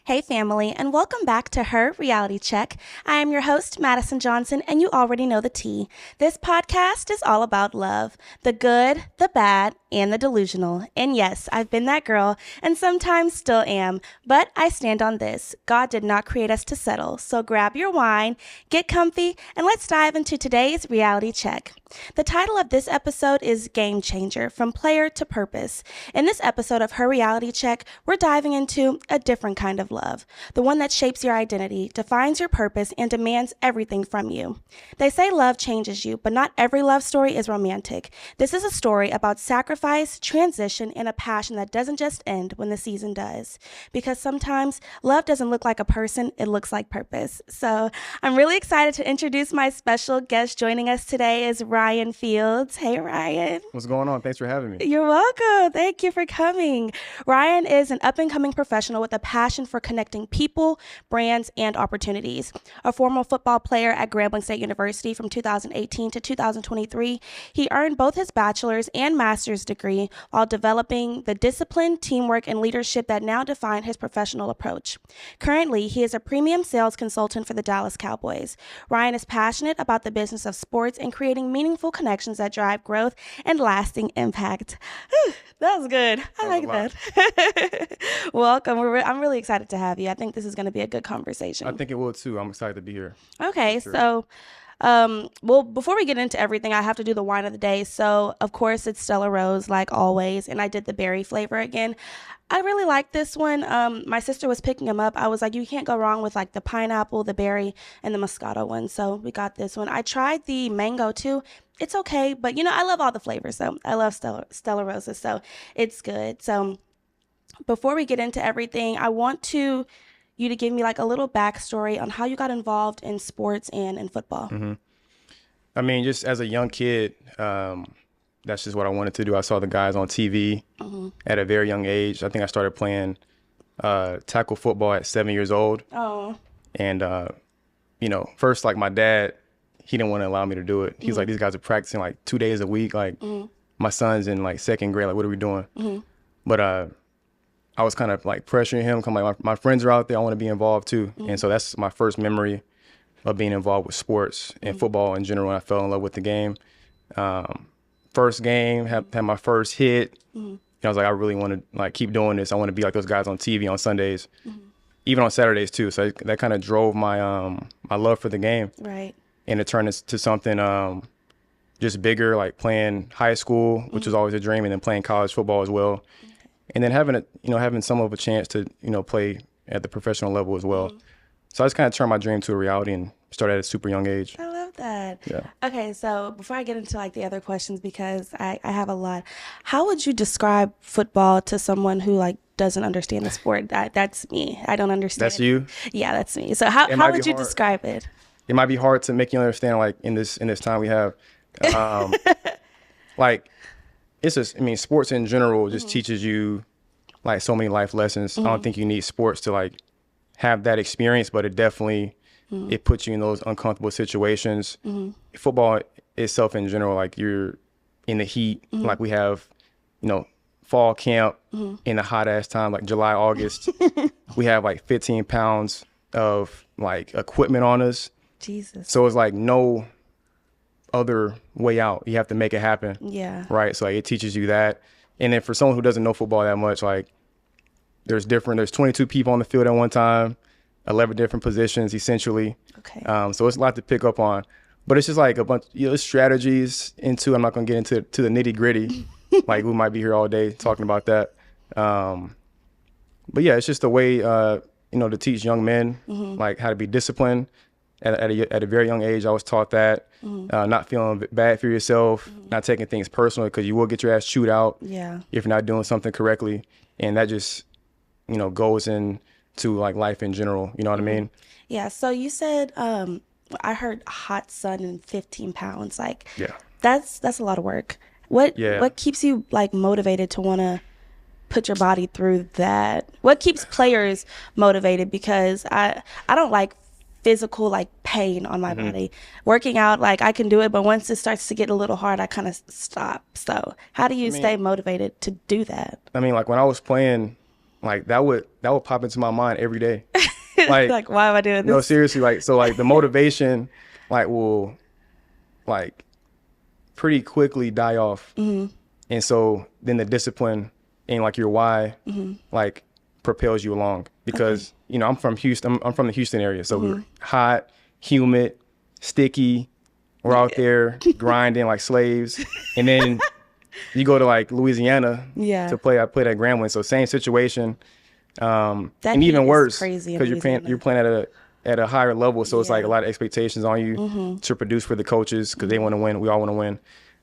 Hey, family, and welcome back to Her Reality Check. I am your host, Madison Johnson, and you already know the tea. This podcast is all about love, the good, the bad, and the delusional. And yes, I've been that girl, and sometimes still am, but I stand on this. God did not create us to settle, so grab your wine, get comfy, and let's dive into today's reality check. The title of this episode is Game Changer, From Player to Purpose. In this episode of Her Reality Check, we're diving into a different kind of love, the one that shapes your identity, defines your purpose, and demands everything from you. They say love changes you, but not every love story is romantic. This is a story about sacrifice, transition, and a passion that doesn't just end when the season does. Because sometimes love doesn't look like a person, it looks like purpose. So I'm really excited to introduce my special guest. Joining us today is Ryan Fields. Hey, Ryan. What's going on? Thanks for having me. You're welcome. Thank you for coming. Ryan is an up-and-coming professional with a passion for connecting people, brands, and opportunities. A former football player at Grambling State University from 2018 to 2023, he earned both his bachelor's and master's degree while developing the discipline, teamwork, and leadership that now define his professional approach. Currently, he is a premium sales consultant for the Dallas Cowboys. Ryan is passionate about the business of sports and creating meaningful connections that drive growth and lasting impact. Whew, that was good. I like that. Welcome. I'm really excited to have you. I think this is going to be a good conversation. I think it will too. I'm excited to be here. Okay, Sure. so well, before we get into everything, I have to do the wine of the day. So, of course, it's Stella Rose, like always, and I did the berry flavor again. I really like this one. My sister was picking them up. I was like, you can't go wrong with like the pineapple, the berry, and the Moscato one. So we got this one. I tried the mango too. It's okay, but I love all the flavors. So I love Stella Roses, so it's good. So before we get into everything, I want you to give me like a little backstory on how you got involved in sports and in football. Mm-hmm. I mean, just as a young kid, that's just what I wanted to do. I saw the guys on TV at a very young age. I think I started playing tackle football at 7 years old. Oh. And, first, like my dad, he didn't want to allow me to do it. He's like, these guys are practicing like 2 days a week. Like my son's in like second grade. Like, what are we doing? But I was kind of like pressuring him. Come like my friends are out there. I want to be involved too. And so that's my first memory of being involved with sports and football in general. And I fell in love with the game. First game, had my first hit. I was like, I really want to like keep doing this. I want to be like those guys on TV on Sundays, even on Saturdays too. So that kind of drove my my love for the game. Right. And it turned into something just bigger, like playing high school, which was always a dream, and then playing college football as well. And then having some of a chance to, play at the professional level as well. So I just kind of turned my dream to a reality and started at a super young age. I love that. Yeah. Okay, so before I get into like the other questions, because I have a lot, how would you describe football to someone who like doesn't understand the sport? That's me. I don't understand. That's you? Yeah, that's me. So how would you describe it? It might be hard to make you understand, like in this time we have, like it's just, sports in general just teaches you like so many life lessons. I don't think you need sports to like have that experience, but it definitely, it puts you in those uncomfortable situations. Football itself in general, like you're in the heat, like we have, fall camp in the hot ass time, like July, August, we have like 15 pounds of like equipment on us. Jesus. So it's like no other way out. You have to make it happen. Yeah. Right. So like, it teaches you that. And then for someone who doesn't know football that much, like there's 22 people on the field at one time, 11 different positions essentially. Okay. So it's a lot to pick up on, but it's just like a bunch, strategies into, I'm not going to get into the nitty gritty. Like we might be here all day talking about that. But yeah, it's just a way, to teach young men like how to be disciplined. At a very young age, I was taught that, not feeling bad for yourself, not taking things personal, because you will get your ass chewed out if you're not doing something correctly. And that just, goes into like life in general. You know what I mean? Yeah. So you said, I heard hot sun and 15 pounds. Like, yeah, that's a lot of work. What keeps you like motivated to want to put your body through that? What keeps players motivated? Because I don't like physical like pain on my body. Working out, like I can do it, but once it starts to get a little hard, I kind of stop. So how do you stay motivated to do that? I mean, like when I was playing like that would pop into my mind every day. Like, why am I doing this? No, seriously, like, so like the motivation like will like pretty quickly die off. And so then the discipline and like your why like propels you along, because you know, I'm from Houston. I'm from the Houston area, so we're hot, humid, sticky. We're out there grinding like slaves, and then you go to like Louisiana to play. I played at Grambling, so same situation, and even worse because you're playing at a higher level. So it's like a lot of expectations on you to produce for the coaches, because they want to win. We all want to win,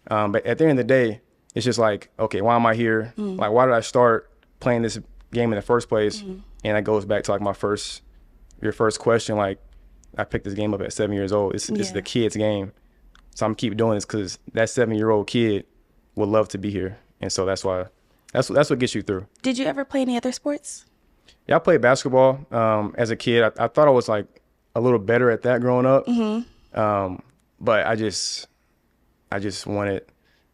but at the end of the day, it's just like, okay, why am I here? Like, why did I start playing this game in the first place? And that goes back to like your first question. Like, I picked this game up at 7 years old. It's the kid's game. So I'm keep doing this because that 7-year-old kid would love to be here. And so that's why, that's what gets you through. Did you ever play any other sports? Yeah, I played basketball as a kid. I thought I was like a little better at that growing up. But I just wanted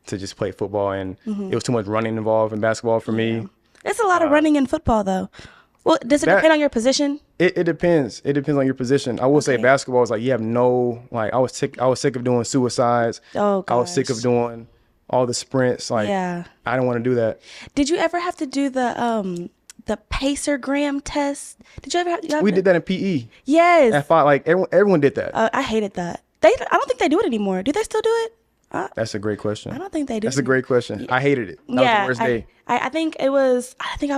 to just play football, and it was too much running involved in basketball for me. There's a lot of running in football though. Well, does it depend on your position? It depends. It depends on your position. I will say basketball is like, you have no, like, I was sick of doing suicides. Oh, gosh. I was sick of doing all the sprints. Like, I didn't want to do that. Did you ever have to do the Pacer-Gram test? Did you ever have We did that in PE. Yes. At 5, like everyone did that. I hated that. I don't think they do it anymore. Do they still do it? That's a great question. I don't think they do. That's a great question. I hated it. That was the worst day. I think I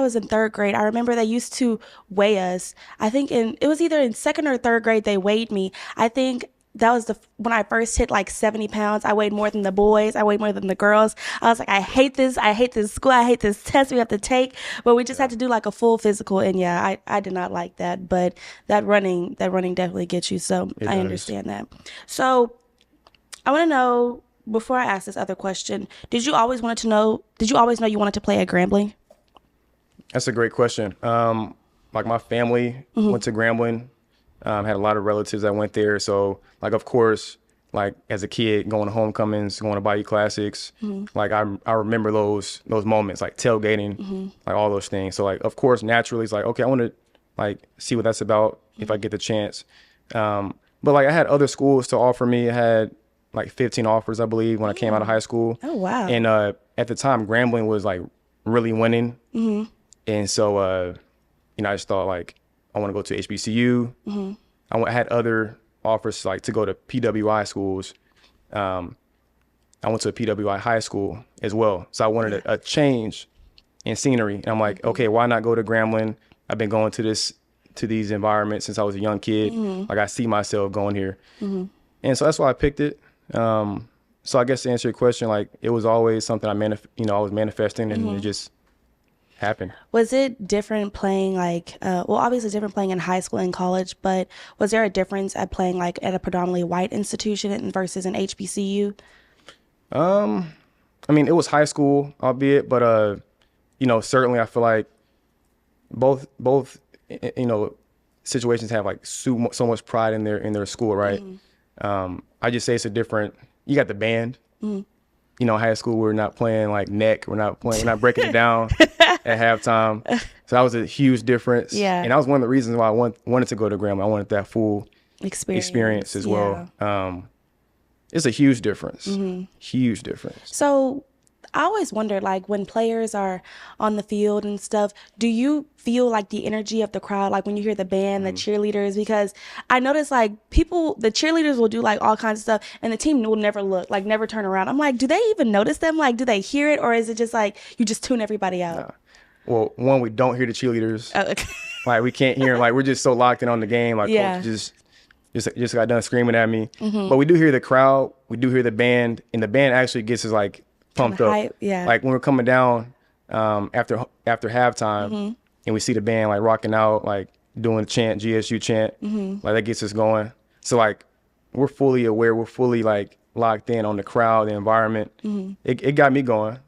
was in 3rd grade. I remember they used to weigh us. I think it was either in 2nd or 3rd grade they weighed me. I think that was when I first hit like 70 pounds. I weighed more than the boys. I weighed more than the girls. I was like, I hate this. I hate this school. I hate this test we have to take. But we just had to do like a full physical. And I did not like that. But that running definitely gets you. So I understand that. So I want to know, before I ask this other question, did you always know you wanted to play at Grambling? That's a great question. Like, my family went to Grambling. Had a lot of relatives that went there. So, like, of course, like, as a kid, going to homecomings, going to Bayou Classics, like, I remember those moments, like tailgating, like all those things. So, like, of course, naturally, it's like, okay, I want to like see what that's about if I get the chance. But like, I had other schools to offer me. I had like 15 offers, I believe, when I came out of high school. Oh, wow. And at the time, Grambling was like really winning. And so, you know, I just thought, like, I want to go to HBCU. I had other offers, like, to go to PWI schools. I went to a PWI high school as well. So I wanted a change in scenery. And I'm like, okay, why not go to Grambling? I've been going to these environments since I was a young kid. Like, I see myself going here. And so that's why I picked it. So I guess to answer your question, like, it was always something I was manifesting, and it just happened. Was it different playing like, obviously different playing in high school and college, but was there a difference at playing like at a predominantly white institution versus an HBCU? I mean, it was high school, albeit, but, you know, certainly I feel like both, you know, situations have like so much pride in their school, right? I just say it's a different, you got the band, you know, high school, we're not playing like neck, we're not breaking it down at halftime. So that was a huge difference. Yeah. And that was one of the reasons why I wanted to go to Grambling. I wanted that full experience as well. It's a huge difference. Huge difference. So I always wonder, like, when players are on the field and stuff, do you feel like the energy of the crowd, like when you hear the band, the cheerleaders? Because I notice, like, the cheerleaders will do like all kinds of stuff, and the team will never look, like, never turn around. I'm like, do they even notice them? Like, do they hear it, or is it just like you just tune everybody out? Well, one, we don't hear the cheerleaders. Oh, okay. Like, we can't hear them. Like, we're just so locked in on the game. Like, coach just got done screaming at me. But we do hear the crowd. We do hear the band, and the band actually gets us like pumped up. Hype, like when we're coming down after halftime, and we see the band like rocking out, like doing the chant, GSU chant, like that gets us going. So like, we're fully aware, we're fully like locked in on the crowd, the environment. It got me going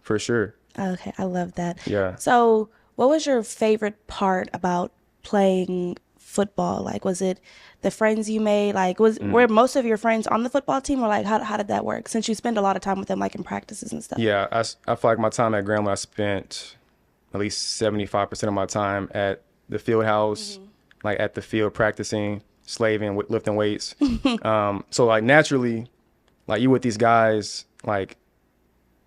for sure. Okay, I love that. Yeah. So what was your favorite part about playing football? Like, was it the friends you made? Like, were most of your friends on the football team, or like how did that work, since you spend a lot of time with them, like in practices and stuff? Yeah, I feel like my time at Grambling, I spent at least 75% of my time at the field house, like at the field practicing, slaving, lifting weights. So like naturally, like you with these guys, like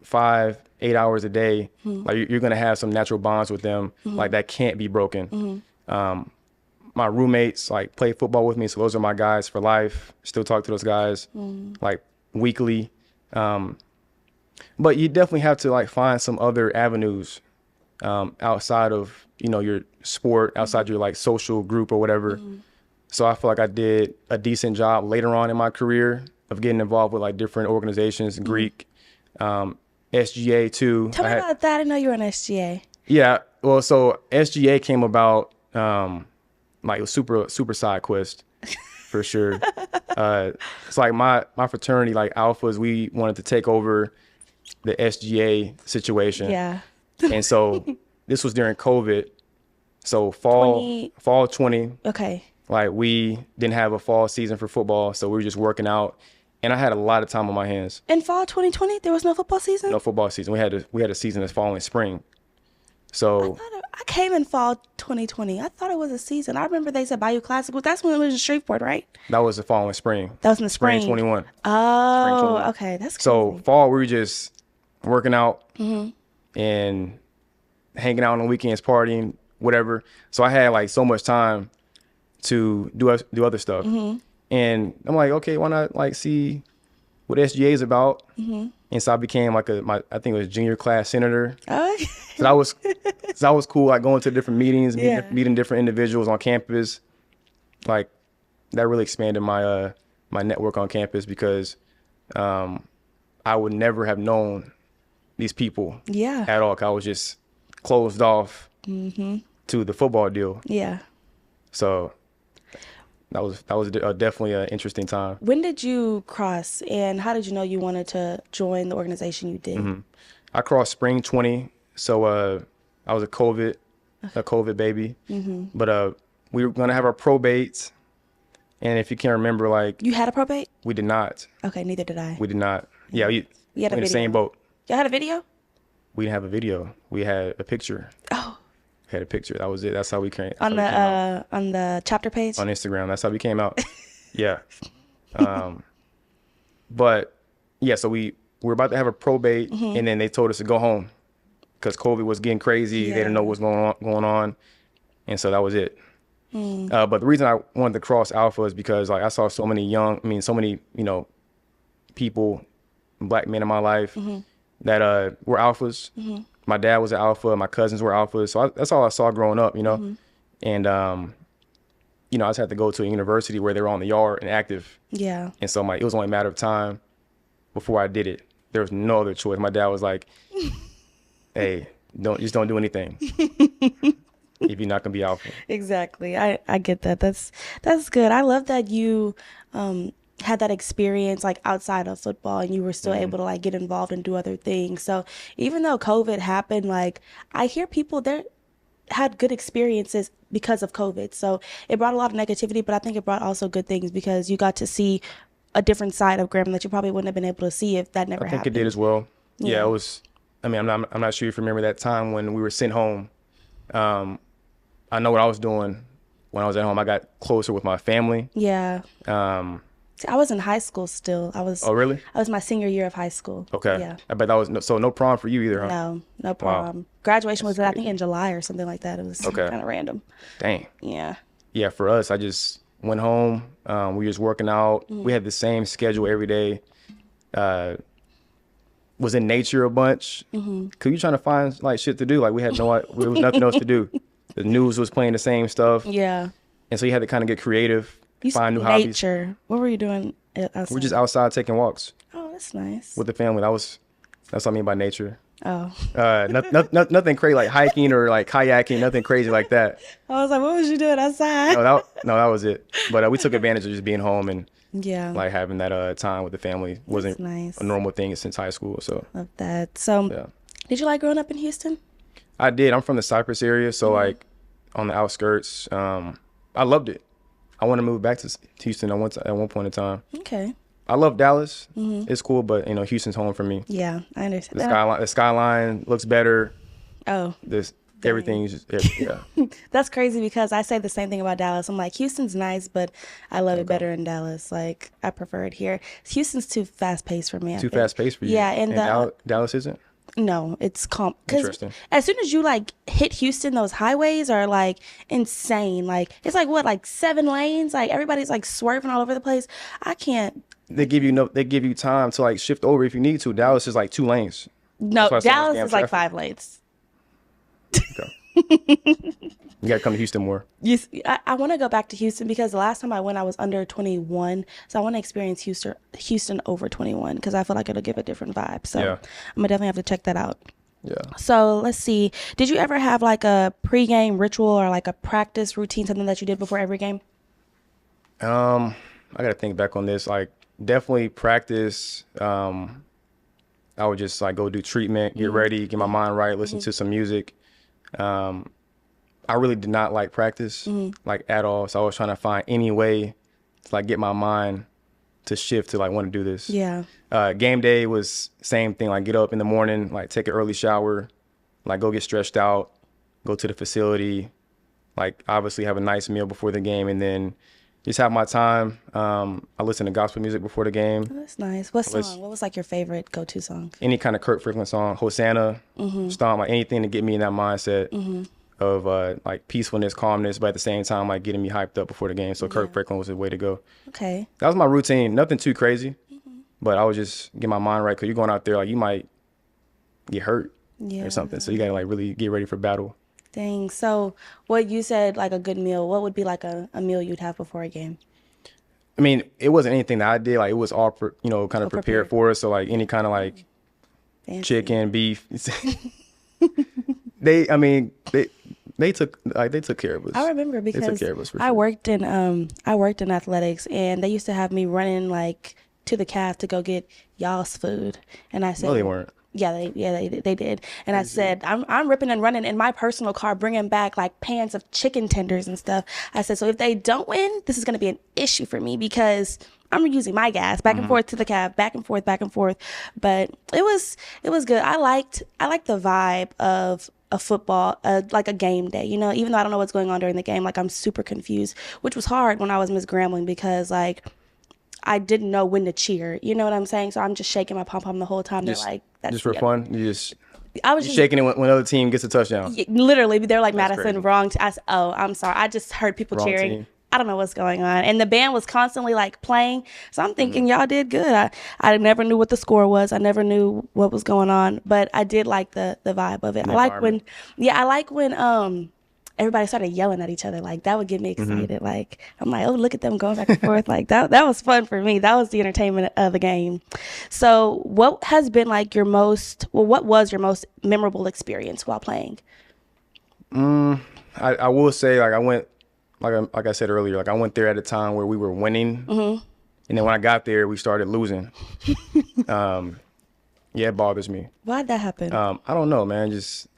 5-8 hours a day, like you're gonna have some natural bonds with them, like that can't be broken. My roommates like play football with me, so those are my guys for life. Still talk to those guys like weekly. But you definitely have to like find some other avenues outside of, you know, your sport, outside your like social group or whatever. So I feel like I did a decent job later on in my career of getting involved with like different organizations, Greek, SGA too. Tell me about that. I didn't know you were an SGA. Yeah, well, so SGA came about like a super side quest for sure. It's like my fraternity, like Alphas, we wanted to take over the SGA situation. Yeah. And so this was during COVID. So fall 20. Okay. Like we didn't have a fall season for football, so we were just working out, and I had a lot of time on my hands. In fall 2020, there was no football season? No football season. We had a season that's following spring. So I came in fall 2020. I thought it was a season. I remember they said Bayou Classic. That's when it was in Shreveport, right? that was the following spring. That was in the spring. 21. Oh, Spring 21. okay. That's crazy. So fall, we were just working out and hanging out on the weekends, partying, whatever. So I had like so much time to do other stuff. And I'm like, okay, why not like see what SGA is about? And so I became like I think it was junior class senator. Oh, So that was cool. Like going to different meetings, Yeah. meeting different individuals on campus. Like that really expanded my my network on campus because I would never have known these people yeah. at all. 'Cause I was just closed off to the football deal. Yeah. So that was definitely an interesting time. When did you cross, and how did you know you wanted to join the organization you did? I crossed spring 20, so I was a COVID baby. But we were gonna have our probates, and if you can remember, like You had a probate? we did not. Okay, neither did I. We did not. Yeah, we had a we're in the video. same boat. Y'all had a video? We didn't have a video. We had a picture. Oh, We had a picture. That was it. That's how we came. on the chapter page? On Instagram. That's how we came out. Yeah. But yeah, so we were about to have a probate, and then they told us to go home because COVID was getting crazy. They didn't know what was going on, and so that was it. But the reason I wanted to cross Alpha is because like I saw so many people, black men in my life that were alphas. My dad was an alpha. My cousins were alphas. So that's all I saw growing up, And, I just had to go to a university where they were on the yard and active. Yeah. And so it was only a matter of time before I did it. There was no other choice. My dad was like, hey, don't do anything if you're not going to be alpha. Exactly. I get that. That's good. I love that you had that experience like outside of football, and you were still able to like get involved and do other things. So even though COVID happened, like I hear people there had good experiences because of COVID. So it brought a lot of negativity, but I think it brought also good things because you got to see a different side of Grambling that you probably wouldn't have been able to see if that never I think happened. it did as well. Yeah, Yeah. it was. I mean, I'm not sure if you remember that time when we were sent home. I know what I was doing when I was at home. I got closer with my family. Yeah. See, I was in high school still. Oh, really? I was my senior year of high school. Okay. Yeah. I bet that was no prom for you either, huh? No problem. Graduation was, I think, in July or something like that. It was Okay. kind of random. Dang. Yeah. Yeah, for us, I just went home. We were just working out. We had the same schedule every day. Was in nature a bunch. Cause you trying to find like shit to do. Like there was nothing else to do. The news was playing the same stuff, Yeah. and so you had to kind of get creative, You find said new hobbies. nature. What were you doing outside? We're just outside taking walks Oh, that's nice. with the family. That's what I mean by nature. Oh. Nothing crazy like hiking or like kayaking. Nothing crazy like that. I was like, what was you doing outside? No, that was it. But we took advantage of just being home and Yeah. like having that time with the family. Wasn't nice. a normal thing since high school. So Love that. So, yeah, did you like growing up in Houston? I did. I'm from the Cypress area, so like on the outskirts. I loved it. I want to move back to Houston at one point in time. Okay. I love Dallas. It's cool, but Houston's home for me. Yeah, I understand. The skyline looks better. Oh, The Everything's just, yeah. That's crazy because I say the same thing about Dallas. I'm like, Houston's nice, but I love it better in Dallas. Like, I prefer it here. Houston's too fast paced for me. Too fast paced for you. Yeah, and Dallas isn't. No, it's calm. Because Interesting. as soon as you like hit Houston, those highways are like insane. Like it's like what, like 7 lanes. Like everybody's like swerving all over the place. I can't. They give you time to like shift over if you need to. Dallas is like 2 lanes. No, That's why so much Dallas damn is like traffic. 5 lanes. You got to come to Houston more. I want to go back to Houston because the last time I went, I was under 21. So I want to experience Houston over 21 because I feel like it'll give a different vibe. So Yeah. I'm gonna definitely have to check that out. Yeah. So let's see. Did you ever have like a pregame ritual or like a practice routine, something that you did before every game? I got to think back on this. Like definitely practice. I would just like go do treatment, get ready, get my mind right, listen to some music. I really did not like practice like at all. So I was trying to find any way to like get my mind to shift to like want to do this. Yeah. Game day was same thing. Like get up in the morning, like take an early shower, like go get stretched out, go to the facility, like obviously have a nice meal before the game, and then just have my time. I listen to gospel music before the game. Oh, that's nice. What song? What was like your favorite go-to song? Any kind of Kirk Franklin song, Hosanna, Stomp, like anything to get me in that mindset of like peacefulness, calmness, but at the same time like getting me hyped up before the game. So Kirk Franklin was the way to go. Okay. That was my routine. Nothing too crazy, but I would just get my mind right because you're going out there like you might get hurt or something. So you gotta like really get ready for battle. Dang. So what you said, like a good meal, what would be like a meal you'd have before a game? I mean, it wasn't anything that I did. Like it was all, kind of prepared for us. So like any kind of like Fancy. chicken, beef. They took care of us. I remember They took because care of us for I sure. worked in athletics, and they used to have me running like to the calf to go get y'all's food, and I said, No, they weren't. Yeah, they did. And I said, I'm ripping and running in my personal car, bringing back like pans of chicken tenders and stuff. I said, so if they don't win, this is going to be an issue for me because I'm using my gas back and forth to the cab, back and forth. But it was good. I liked the vibe of a football, like a game day, even though I don't know what's going on during the game. Like I'm super confused, which was hard when I was Miss Grambling because like I didn't know when to cheer. You know what I'm saying? So I'm just shaking my pom-pom the whole time. They're like, that's just for fun. I was just Shaking it when other team gets a touchdown. literally, they're like, That's Madison, crazy. wrong. I'm sorry. I just heard people Wrong cheering. team. I don't know what's going on. And the band was constantly like playing. So I'm thinking y'all did good. I never knew what the score was. I never knew what was going on, but I did like the vibe of it. I like when everybody started yelling at each other. Like that would get me excited. Like I'm like, oh, look at them going back and forth. Like that was fun for me. That was the entertainment of the game. So what was your most memorable experience while playing? I will say like I went, like I said earlier, like I went there at a time where we were winning, and then when I got there, we started losing. Yeah, it bothers me. Why'd that happen? I don't know, man.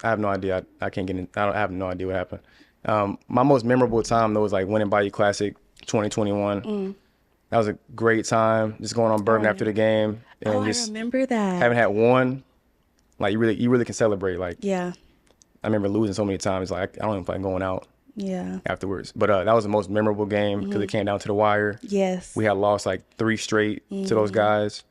I have no idea. I can't get in. I have no idea what happened. My most memorable time though was like winning Bayou Classic 2021. That was a great time. Just going on bourbon after the game and I just remember that. having had one. Like you really can celebrate. Like Yeah. I remember losing so many times. Like I don't even feel like going out Yeah. afterwards. But that was the most memorable game because it came down to the wire. Yes. We had lost like 3 straight to those guys,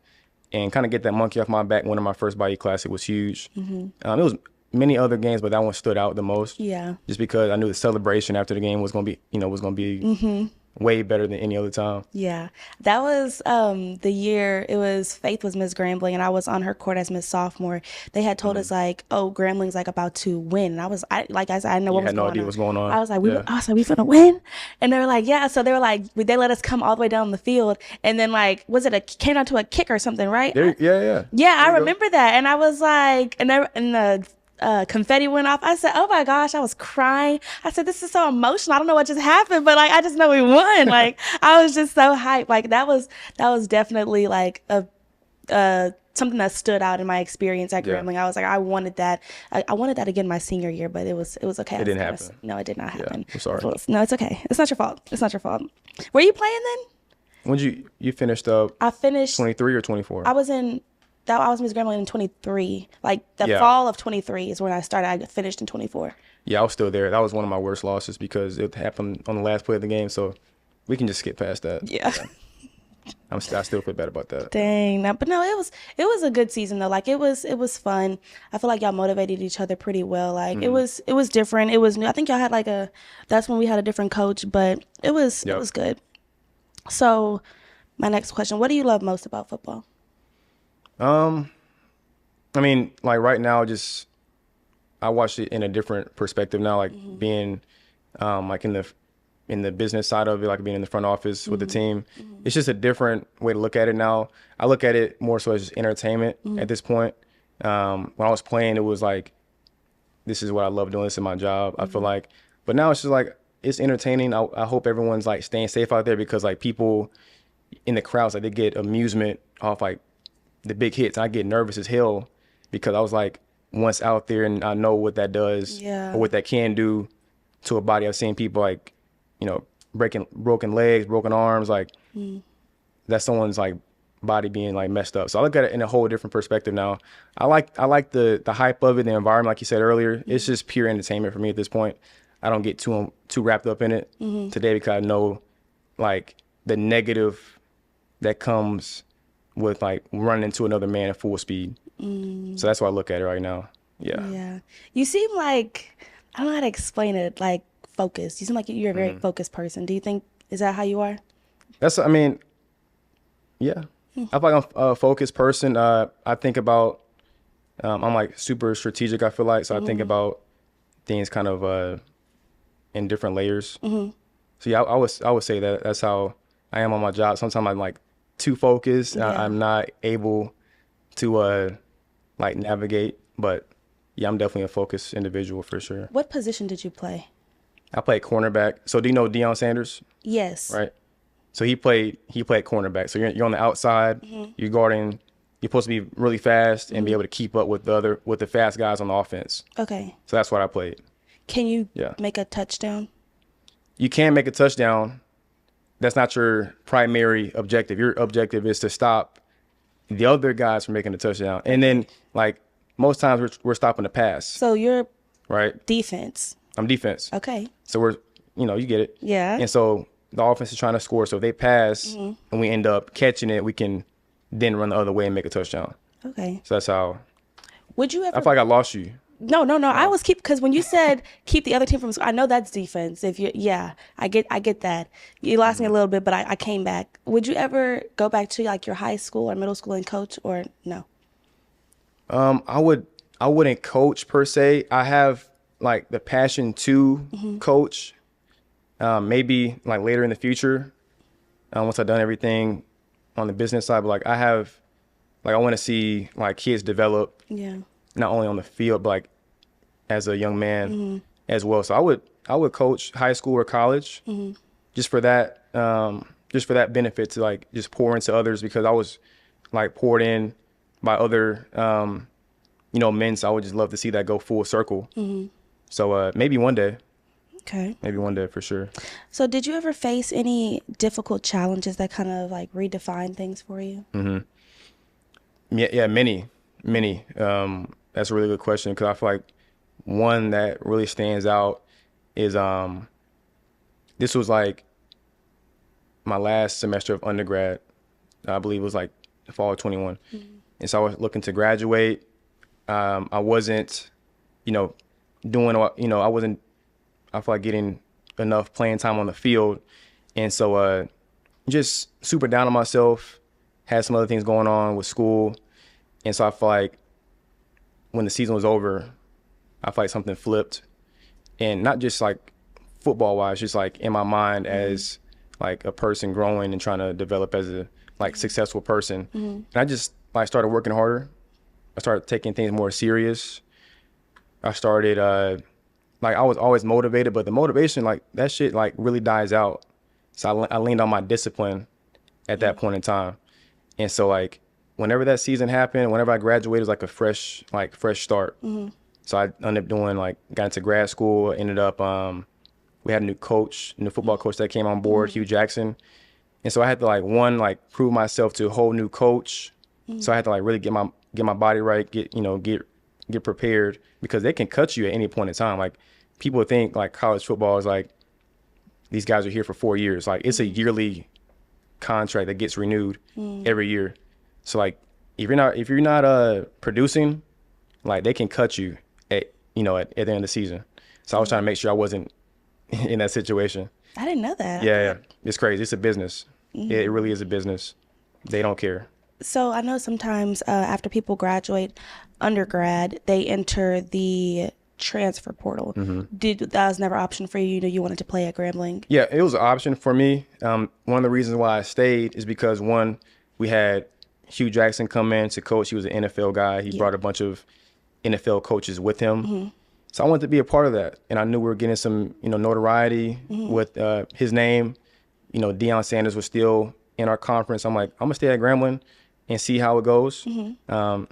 and kind of get that monkey off my back. Winning my first Bayou Classic was huge. It was many other games, but that one stood out the most. Yeah. Just because I knew the celebration after the game was gonna be way better than any other time. Yeah. That was the year it was Faith was Miss Grambling and I was on her court as Miss Sophomore. They had told us like, oh, Grambling's like about to win. And I said, I didn't know what was had no going idea on. what's going on. I was like, Yeah. we finna win? And they were like, yeah. So they were like, they let us come all the way down the field. And then like, came down to a kick or something, right? Yeah. Yeah, I remember that. And I was like, and the confetti went off. I said, oh my gosh, I was crying. I said, this is so emotional. I don't know what just happened, but like, I just know we won. Like, I was just so hyped. Like that was definitely like something that stood out in my experience at Grambling. I was like, I wanted that. I wanted that again my senior year, but it was okay. It didn't happen. No, it did not happen. I'm sorry. No, it's okay. It's not your fault. Were you playing then? When you finished up I finished. 23 or 24? I was in that I was Miss Grambling in 23. Like the Yeah. fall of 23 is when I started. I finished in 24. Yeah, I was still there. That was one of my worst losses because it happened on the last play of the game. So we can just skip past that. Yeah. I still feel bad about that. Dang. But no, it was a good season though. Like it was fun. I feel like y'all motivated each other pretty well. Like it was different. It was new. I think y'all had that's when we had a different coach, but it was good. So my next question, what do you love most about football? I mean, like right now, I watch it in a different perspective now, like being like in the business side of it, like being in the front office with the team. It's just a different way to look at it now. I look at it more so as just entertainment at this point. When I was playing, it was like, this is what I love doing. This is my job. I feel like, but now it's just like, it's entertaining. I hope everyone's like staying safe out there because like people in the crowds, like they get amusement off like the big hits. I get nervous as hell because I was like once out there and I know what that does or what that can do to a body. I've seen people like, you know, broken legs, broken arms, like that's someone's like body being like messed up. So I look at it in a whole different perspective now. I like the hype of it, the environment, like you said earlier. It's just pure entertainment for me at this point. I don't get too wrapped up in it today because I know like the negative that comes with like running into another man at full speed. So that's why I look at it right now. Yeah. Yeah. You seem like, I don't know how to explain it, like focused. You seem like you're a very focused person. Do you think, is that how you are? I mean, yeah. I feel like I'm a focused person. I think about, I'm like super strategic, I feel like. So I think about things kind of in different layers. So yeah, I would say that that's how I am on my job. Sometimes I'm like too focused. I'm not able to like navigate, but yeah, I'm definitely a focused individual for sure. What position did you play? I played cornerback. So do you know Deion Sanders? Yes. Right. So he played cornerback. So you're on the outside. You're guarding. You're supposed to be really fast and be able to keep up with the fast guys on the offense. Okay. So that's what I played. Can you Yeah. make a touchdown? You can make a touchdown. That's not your primary objective. Your objective is to stop the other guys from making a touchdown. And then like most times we're stopping the pass. So you're Right. defense. I'm defense. Okay. So we're, you get it. Yeah. And so the offense is trying to score. So if they pass and we end up catching it, we can then run the other way and make a touchdown. Okay. So that's how. Would you ever? I feel like I lost you. No. I was because when you said keep the other team from, I know that's defense. If you, I get that. You lost me a little bit, but I came back. Would you ever go back to like your high school or middle school and coach, or no? I wouldn't coach per se. I have like the passion to coach. Maybe like later in the future, once I've done everything on the business side, but like I want to see like kids develop. Yeah. Not only on the field, but like as a young man as well. So I would coach high school or college just for that benefit to like just pour into others because I was like poured in by other, men. So I would just love to see that go full circle. So maybe one day. Okay. Maybe one day for sure. So did you ever face any difficult challenges that kind of like redefine things for you? Yeah, many. That's a really good question because I feel like one that really stands out is this was like my last semester of undergrad. I believe it was like the fall of 21. And so I was looking to graduate. I wasn't, doing, I wasn't, I feel like getting enough playing time on the field. And so just super down on myself, had some other things going on with school. And so I feel like when the season was over, I feel like something flipped. And not just like football wise, just like in my mind as like a person growing and trying to develop as a like successful person. And I just like started working harder. I started taking things more serious. I started like I was always motivated, but the motivation, like that shit like really dies out. So I leaned on my discipline at that point in time. And so like whenever that season happened, whenever I graduated, it was like a fresh start. So I ended up doing got into grad school, ended up, we had a new football coach that came on board, Hugh Jackson. And so I had to prove myself to a whole new coach, So I had to like really get my body right, get prepared, because they can cut you at any point in time. Like, people think like college football is like, these guys are here for 4 years. Like, it's a yearly contract that gets renewed every year. So like, if you're not producing, like, they can cut you at the end of the season. So I was trying to make sure I wasn't in that situation. I didn't know that. Yeah. It's crazy. It's a business. It really is a business. They don't care. So I know sometimes after people graduate undergrad, they enter the transfer portal. That was never an option for you? You know, you wanted to play at Grambling? Yeah, it was an option for me. One of the reasons why I stayed is because, one, we had Hugh Jackson come in to coach. He was an NFL guy. He brought a bunch of NFL coaches with him. So I wanted to be a part of that. And I knew we were getting some, notoriety with his name. Deion Sanders was still in our conference. I'm like, I'm going to stay at Grambling and see how it goes. So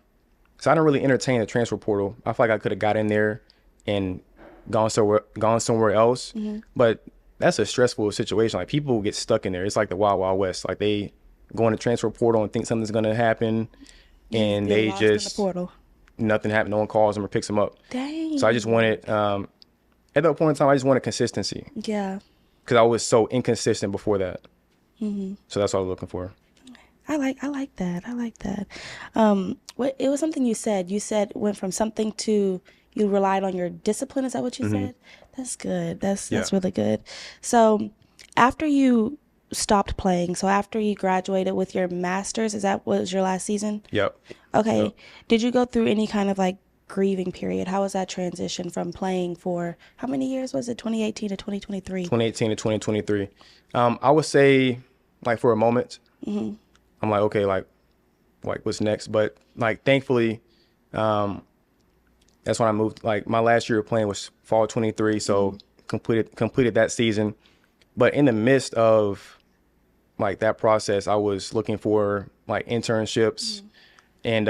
I didn't really entertain the transfer portal. I feel like I could have got in there and gone somewhere else. But that's a stressful situation. Like, people get stuck in there. It's like the Wild Wild West. Like, they go in the transfer portal and think something's going to happen, and they just, nothing happened. No one calls them or picks them up. Dang. So I just wanted, at that point in time, I just wanted consistency. Yeah. Because I was so inconsistent before that. So that's what I was looking for. I like that. It was something you said. You said went from something to you relied on your discipline. Is that what you said? That's good. That's really good. So after you stopped playing, so after you graduated with your master's, was your last season? Yep. Okay. Yep. Did you go through any kind of like grieving period? How was that transition from playing for, how many years was it? 2018 to 2023? 2018 to 2023. I would say, like, for a moment, I'm like, okay, like what's next? But like, thankfully, that's when I moved. Like, my last year of playing was fall 23, so completed that season. But in the midst of like that process, I was looking for like internships, and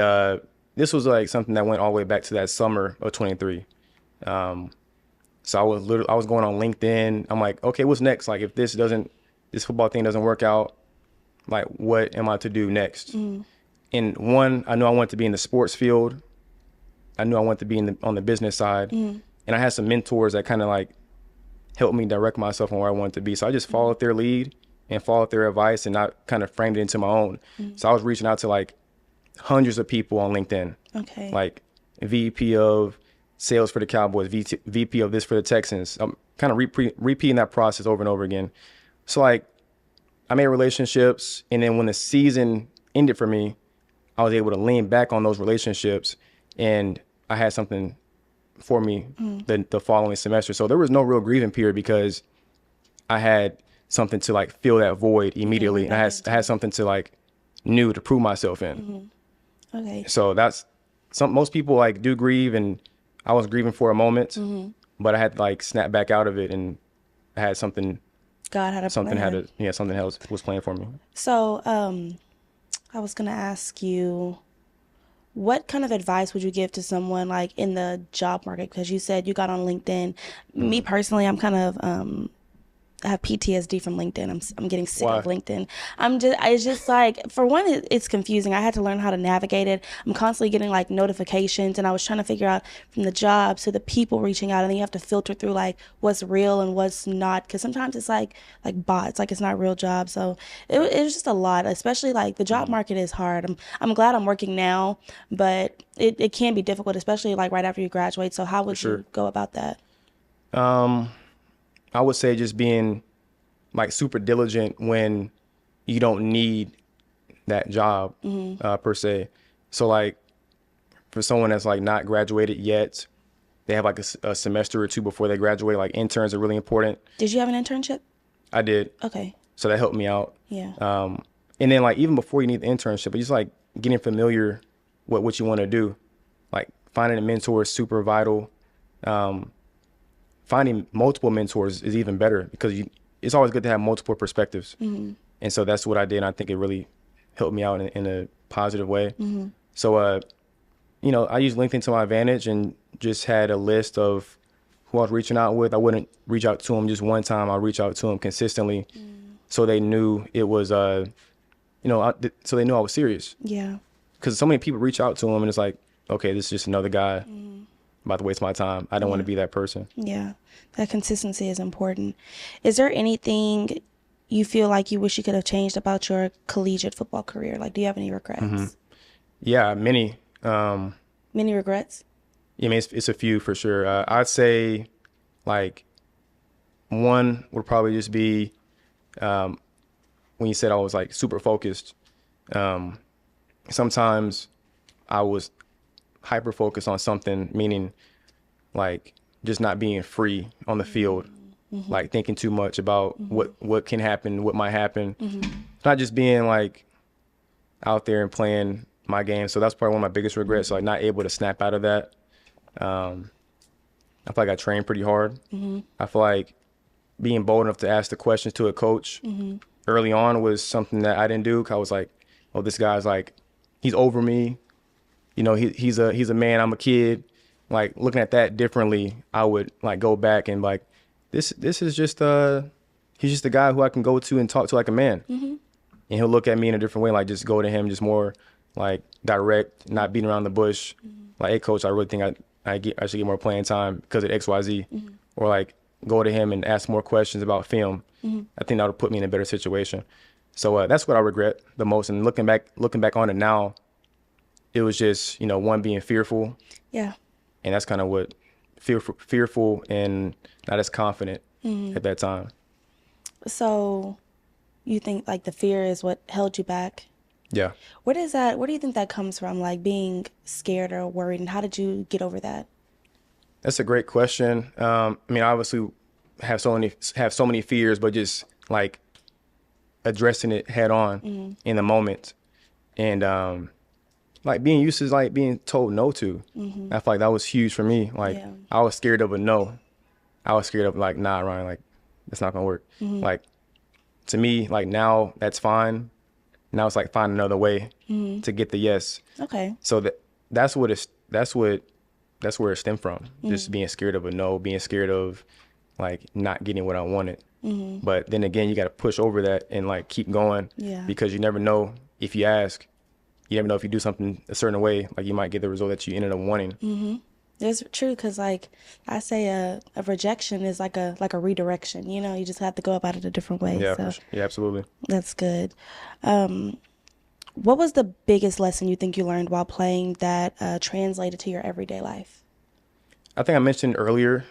this was like something that went all the way back to that summer of 23. So I was going on LinkedIn. I'm like, okay, what's next? Like, if this football thing doesn't work out, like, what am I to do next? And one, I knew I wanted to be in the sports field. I knew I wanted to be on the business side. And I had some mentors that kind of like helped me direct myself on where I wanted to be. So I just followed their lead and followed their advice, and not kind of framed it into my own. So I was reaching out to like hundreds of people on LinkedIn. Okay. Like VP of sales for the Cowboys, VP of this for the Texans. I'm kind of repeating that process over and over again. So like, I made relationships, and then when the season ended for me, I was able to lean back on those relationships, and I had something for me the following semester. So there was no real grieving period, because I had something to like fill that void immediately. And I had something to like new to prove myself in. Okay. So that's most people like do grieve, and I was grieving for a moment, but I had to like snap back out of it, and I had something. God had a plan. Something else was playing for me. So, I was gonna ask you, what kind of advice would you give to someone like in the job market? Because you said you got on LinkedIn. Me personally, I'm kind of I have PTSD from LinkedIn. I'm getting sick of LinkedIn. It's just like, for one, it's confusing. I had to learn how to navigate it. I'm constantly getting like notifications, and I was trying to figure out from the jobs to the people reaching out, and then you have to filter through like what's real and what's not, because sometimes it's like bots, like it's not real jobs. So it was just a lot, especially like the job market is hard. I'm glad I'm working now, but it can be difficult, especially like right after you graduate. So how would you go about that? I would say just being like super diligent when you don't need that job per se. So like, for someone that's like not graduated yet, they have like a semester or two before they graduate. Like, interns are really important. Did you have an internship? I did. Okay. So that helped me out. Yeah. And then like, even before you need the internship, it's just like getting familiar with what you want to do. Like, finding a mentor is super vital. Finding multiple mentors is even better, because it's always good to have multiple perspectives. And so that's what I did. And I think it really helped me out in a positive way. So, I used LinkedIn to my advantage, and just had a list of who I was reaching out with. I wouldn't reach out to them just one time. I'll reach out to them consistently, so they knew it was, so they knew I was serious. Yeah. because so many people reach out to him and it's like, okay, this is just another guy about to waste my time. I don't want to be that person. Yeah, that consistency is important. Is there anything you feel like you wish you could have changed about your collegiate football career? Like, do you have any regrets? Yeah, many. Many regrets? I mean, it's a few for sure. I'd say, like, one would probably just be when you said I was like super focused. Sometimes I was hyper focused on something, meaning like just not being free on the field, like thinking too much about what can happen, what might happen, not just being like out there and playing my game. So that's probably one of my biggest regrets, like not able to snap out of that. I feel like I trained pretty hard. I feel like being bold enough to ask the questions to a coach early on was something that I didn't do. 'Cause I was like, oh, this guy's like, he's over me. You know, he's a man, I'm a kid. Like looking at that differently, I would like go back and like, this is just he's just a guy who I can go to and talk to like a man. And he'll look at me in a different way, like just go to him, just more like direct, not beating around the bush. Like, hey coach, I really think I should get more playing time because of XYZ. Or like go to him and ask more questions about film. I think that would put me in a better situation. So that's what I regret the most. And looking back on it now, it was just, you know, one, being fearful. Yeah. And that's kind of what fearful and not as confident at that time. So you think like the fear is what held you back? Yeah. Where do you think that comes from? Like being scared or worried, and how did you get over that? That's a great question. I mean, obviously have so many fears, but just like addressing it head on in the moment. And like being used to like being told no to. I feel like that was huge for me. Like I was scared of a no. I was scared of like, nah, Ryan, like it's not gonna work. Like to me, like now that's fine. Now it's like find another way to get the yes. Okay. So that's where it stemmed from. Just being scared of a no, being scared of like not getting what I wanted. But then again, you got to push over that and like keep going because you never know if you ask. You never know if you do something a certain way, like you might get the result that you ended up wanting. It's true, because like I say, a rejection is like a redirection. You know, you just have to go about it a different way. Yeah, so yeah, absolutely. That's good. What was the biggest lesson you think you learned while playing that translated to your everyday life? I think I mentioned earlier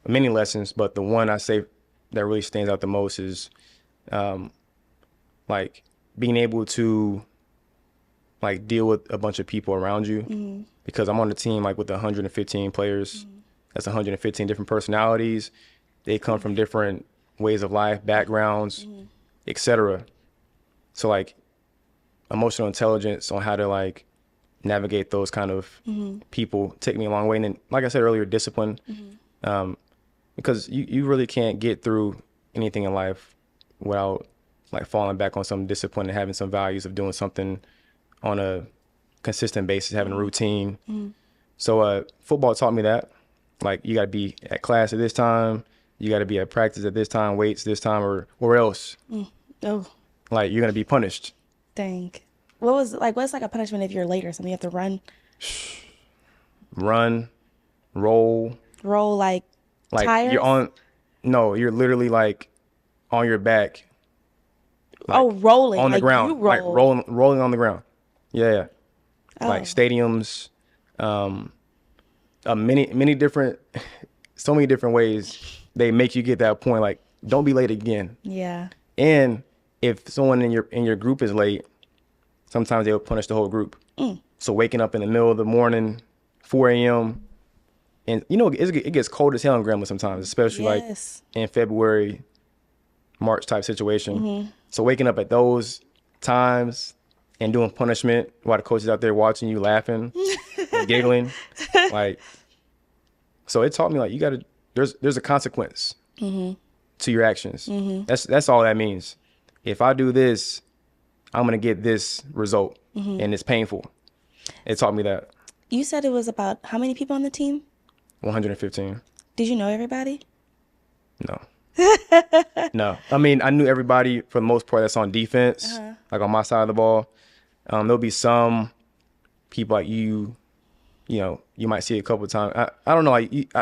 many lessons, but the one I say that really stands out the most is like being able to like deal with a bunch of people around you, because I'm on the team like with 115 players. That's 115 different personalities. They come from different ways of life, backgrounds, etc. So like emotional intelligence on how to like navigate those kind of people take me a long way. And then, like I said earlier, discipline, because you really can't get through anything in life without like falling back on some discipline and having some values of doing something on a consistent basis, having a routine. So football taught me that. Like you got to be at class at this time, you got to be at practice at this time, weights this time, or else like you're gonna be punished. Dang. What's like a punishment if you're late or something? You have to run, roll like tires? You're literally like on your back. Like, rolling on the like ground, you roll. like rolling on the ground. Yeah. Like stadiums, many different, so many different ways they make you get that point. Like, don't be late again. Yeah. And if someone in your group is late, sometimes they'll punish the whole group. So waking up in the middle of the morning, 4 a.m. and you know it gets cold as hell in Grambling sometimes, especially like in February, March type situation. So waking up at those times and doing punishment while the coach is out there watching you laughing and giggling, like, so it taught me like there's a consequence to your actions. That's all that means. If I do this, I'm gonna get this result, and it's painful. It taught me that. You said it was about how many people on the team? 115. Did you know everybody? No. No. I mean, I knew everybody for the most part that's on defense, like on my side of the ball. There'll be some people like you know, you might see a couple of times. I don't know.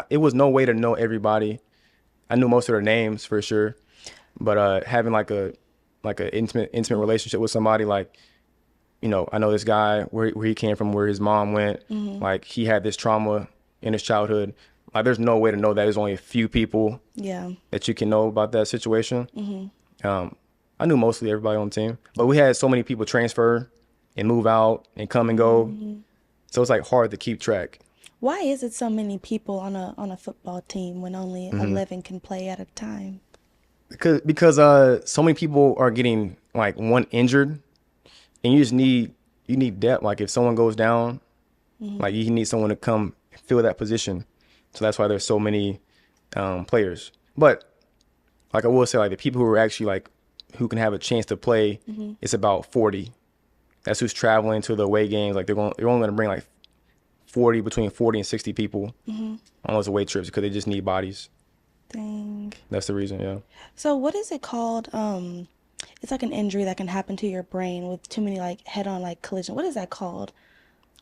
It was no way to know everybody. I knew most of their names for sure, but having like a intimate relationship with somebody, like, you know, I know this guy where he came from, where his mom went, like he had this trauma in his childhood. Like, there's no way to know that. There's only a few people that you can know about that situation. I knew mostly everybody on the team, but we had so many people transfer and move out and come and go. So it's like hard to keep track. Why is it so many people on a football team when only 11 can play at a time? Because so many people are getting like one injured, and you need depth. Like if someone goes down, like you need someone to come fill that position. So that's why there's so many players. But like I will say, like the people who are actually like who can have a chance to play, it's about 40. That's who's traveling to the away games. Like they're only going to bring like between 40 and 60 people on those away trips because they just need bodies. Dang. That's the reason, yeah. So what is it called? It's like an injury that can happen to your brain with too many like head-on like collision. What is that called?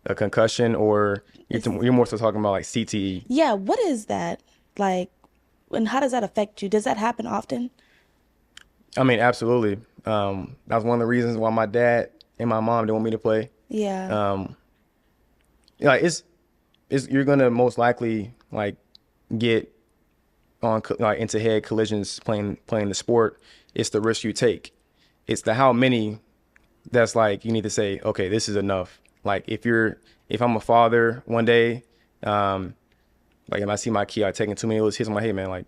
A concussion, or you're more so talking about like CTE. Yeah, what is that? Like, and how does that affect you? Does that happen often? I mean, absolutely. That was one of the reasons why my dad and my mom didn't want me to play. Yeah. Like it's you're gonna most likely like get on like into head collisions playing the sport. It's the risk you take. It's the how many that's like you need to say, okay, this is enough. Like if I'm a father one day, like if I see my kid like, taking too many of those hits, I'm like, hey man, like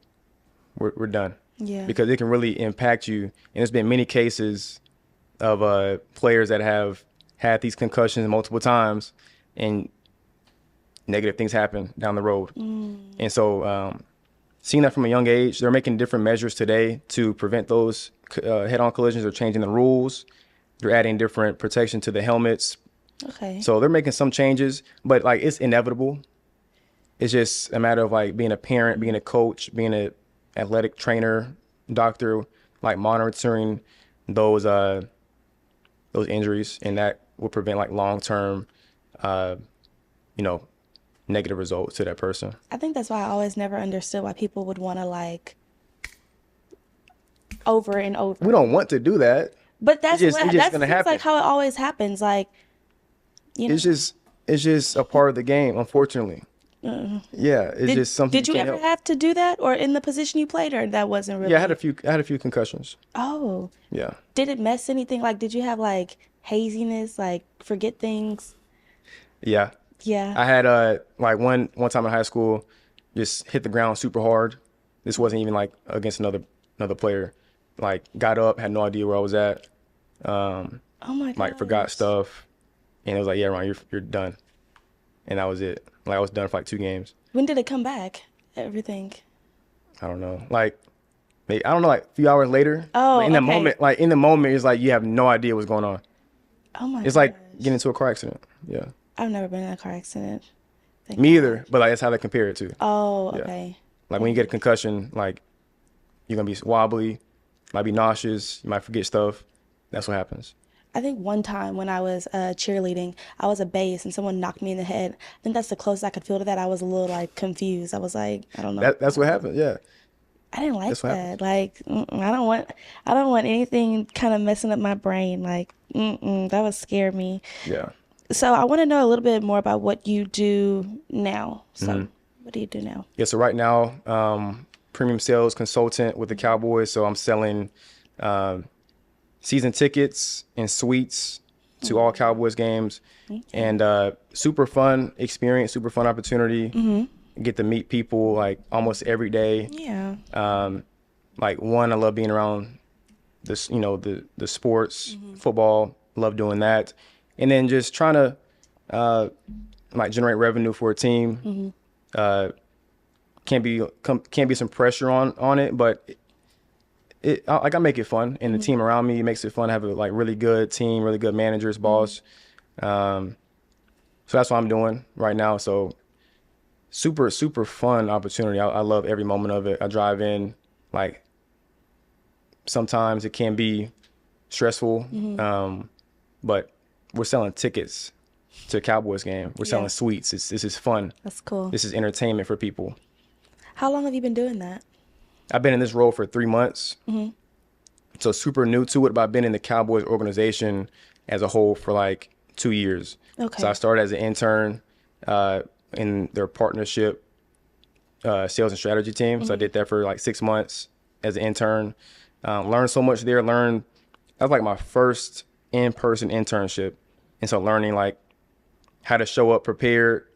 we're done. Yeah. Because it can really impact you. And there's been many cases of players that have had these concussions multiple times, and negative things happen down the road. And so seeing that from a young age, they're making different measures today to prevent those head-on collisions. They're changing the rules. They're adding different protection to the helmets. Okay. So they're making some changes, but like it's inevitable. It's just a matter of like being a parent, being a coach, being an athletic trainer, doctor, like monitoring those injuries, and that will prevent like long-term, negative results to that person. I think that's why I always never understood why people would want to like over and over. We don't want to do that. But that's it's just that gonna seems happen. like how it always happens. Like, you know. It's just a part of the game, unfortunately. Yeah, it's just something. Did you can't ever help. have to do that, or in the position you played, or that wasn't really? Yeah, I had a few concussions. Oh. Yeah. Did it mess anything? Like, did you have like haziness, like forget things? Yeah. Yeah. I had like one time in high school, just hit the ground super hard. This wasn't even like against another player. Like got up, had no idea where I was at. Oh my god. Like forgot stuff, and it was like, yeah, Ron, you're done, and that was it. Like I was done for like 2 games. When did it come back? Everything. I don't know. Like maybe, I don't know. Like a few hours later. Oh, like, in the moment, it's like you have no idea what's going on. Oh my. It's like getting into a car accident. Yeah. I've never been in a car accident. Thank Me God. either, but like that's how they compare it to. Oh, Yeah. okay. Like when you get a concussion, like you're gonna be wobbly, might be nauseous, you might forget stuff. That's what happens. I think one time when I was cheerleading, I was a base and someone knocked me in the head. I think that's the closest I could feel to that. I was a little like confused. I was like, I don't know. That's what happens. Yeah. I didn't like That's what that. Like, I don't want anything kind of messing up my brain. Like, that would scare me. Yeah. So I want to know a little bit more about what you do now. So what do you do now? Yeah. So right now, premium sales consultant with the Cowboys. So I'm selling season tickets and suites to all Cowboys games, and super fun experience, super fun opportunity. Get to meet people like almost every day. Yeah. Like one, I love being around this, the sports, football, love doing that. And then just trying to like generate revenue for a team. Can be some pressure on it, but I make it fun, and the team around me makes it fun to have a like really good team, really good managers, boss. So that's what I'm doing right now. So super fun opportunity. I love every moment of it. I drive in, like sometimes it can be stressful, but we're selling tickets to a Cowboys game. We're selling suites. This is fun. That's cool. This is entertainment for people. How long have you been doing that? I've been in this role for 3 months. So super new to it, but I've been in the Cowboys organization as a whole for like 2 years. Okay. So I started as an intern in their partnership sales and strategy team. So I did that for like 6 months as an intern. Learned so much there. That was like my first in-person internship. And so learning like how to show up prepared,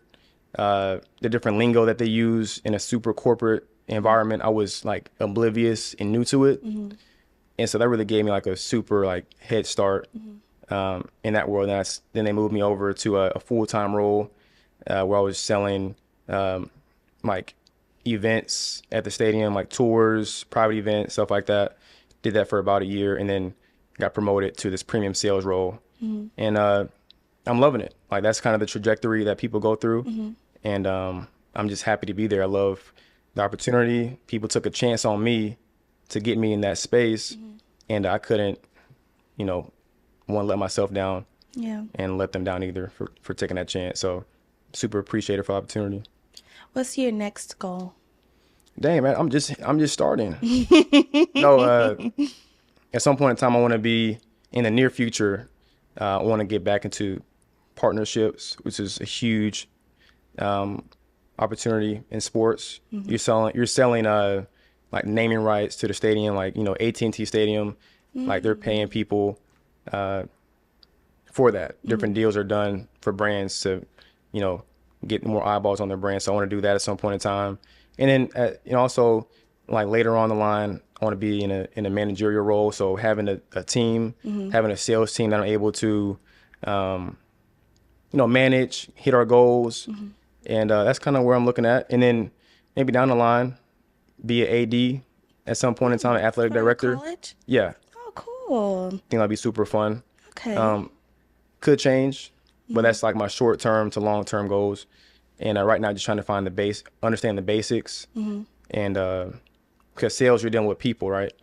the different lingo that they use in a super corporate environment. I was like oblivious and new to it. And so that really gave me like a super like head start in that world. And then they moved me over to a full-time role where I was selling like events at the stadium, like tours, private events, stuff like that. Did that for about a year and then got promoted to this premium sales role. And I'm loving it. Like that's kind of the trajectory that people go through. And I'm just happy to be there. I love the opportunity. People took a chance on me to get me in that space. And I couldn't, want to let myself down and let them down either for taking that chance. So super appreciative for the opportunity. What's your next goal? Dang, man, I'm just starting. No, at some point in time, I want to be in the near future. I want to get back into partnerships, which is a huge opportunity in sports. You're selling like naming rights to the stadium, like AT&T Stadium, like they're paying people for that. Different deals are done for brands to, get more eyeballs on their brand. So I want to do that at some point in time. And then also like later on the line, I want to be in a managerial role. So having a team, having a sales team that I'm able to, manage, hit our goals. And that's kind of where I'm looking at. And then maybe down the line, be an AD at some point in time, an athletic director. College? Yeah. Oh, cool. I think that'd be super fun. Okay. Could change, but that's like my short-term to long-term goals. And right now, just trying to find understand the basics. And because sales, you're dealing with people, right?